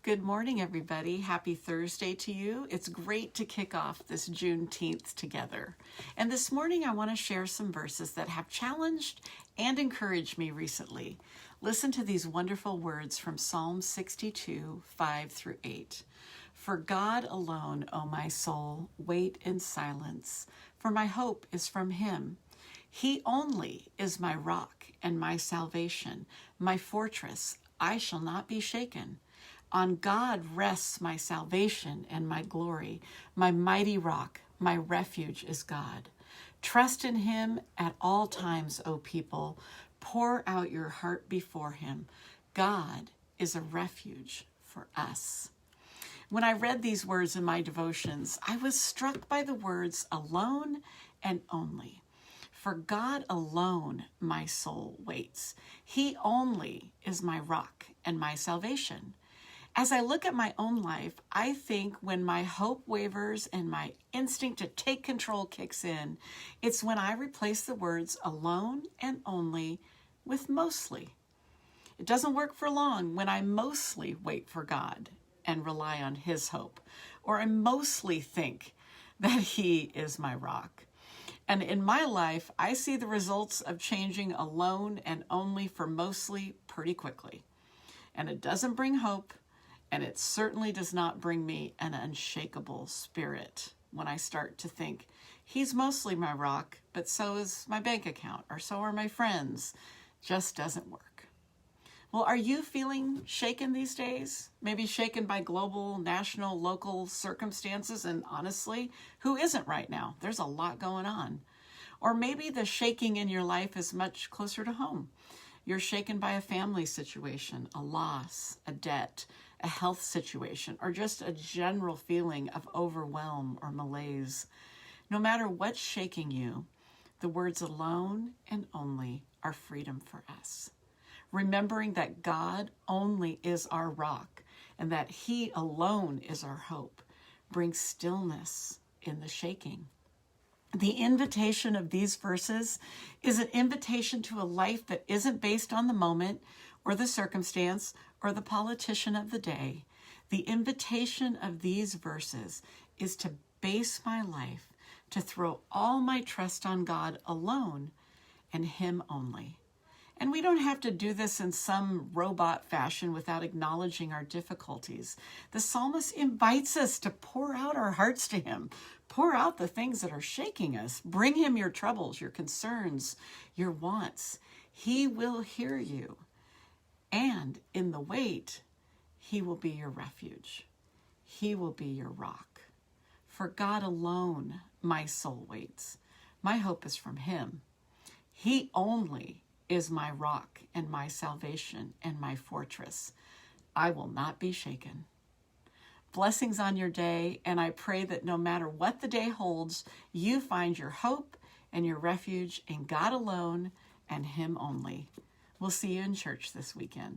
Good morning, everybody. Happy Thursday to you. It's great to kick off this Juneteenth together. And this morning, I want to share some verses that have challenged and encouraged me recently. Listen to these wonderful words from Psalm 62, 5 through 8. For God alone, O my soul, wait in silence, for my hope is from him. He only is my rock and my salvation, my fortress. I shall not be shaken. On God rests my salvation and my glory. My mighty rock, my refuge is God. Trust in him at all times, O people. Pour out your heart before him. God is a refuge for us. When I read these words in my devotions, I was struck by the words alone and only. For God alone my soul waits. He only is my rock and my salvation. As I look at my own life, I think when my hope wavers and my instinct to take control kicks in, it's when I replace the words alone and only with mostly. It doesn't work for long when I mostly wait for God and rely on his hope, or I mostly think that he is my rock. And in my life, I see the results of changing alone and only for mostly pretty quickly. And it doesn't bring hope. And it certainly does not bring me an unshakable spirit when I start to think, he's mostly my rock, but so is my bank account, or so are my friends. Just doesn't work. Well, are you feeling shaken these days? Maybe shaken by global, national, local circumstances, and honestly, who isn't right now? There's a lot going on. Or maybe the shaking in your life is much closer to home. You're shaken by a family situation, a loss, a debt, a health situation, or just a general feeling of overwhelm or malaise. No matter what's shaking you, the words alone and only are freedom for us. Remembering that God only is our rock and that he alone is our hope brings stillness in the shaking. The invitation of these verses is an invitation to a life that isn't based on the moment or the circumstance or the politician of the day. The invitation of these verses is to base my life, to throw all my trust on God alone and him only. And we don't have to do this in some robot fashion without acknowledging our difficulties. The psalmist invites us to pour out our hearts to him. Pour out the things that are shaking us. Bring him your troubles, your concerns, your wants. He will hear you. And in the wait, he will be your refuge. He will be your rock. For God alone my soul waits. My hope is from him. He only is my rock and my salvation and my fortress. I will not be shaken. Blessings on your day, and I pray that no matter what the day holds, you find your hope and your refuge in God alone and him only. We'll see you in church this weekend.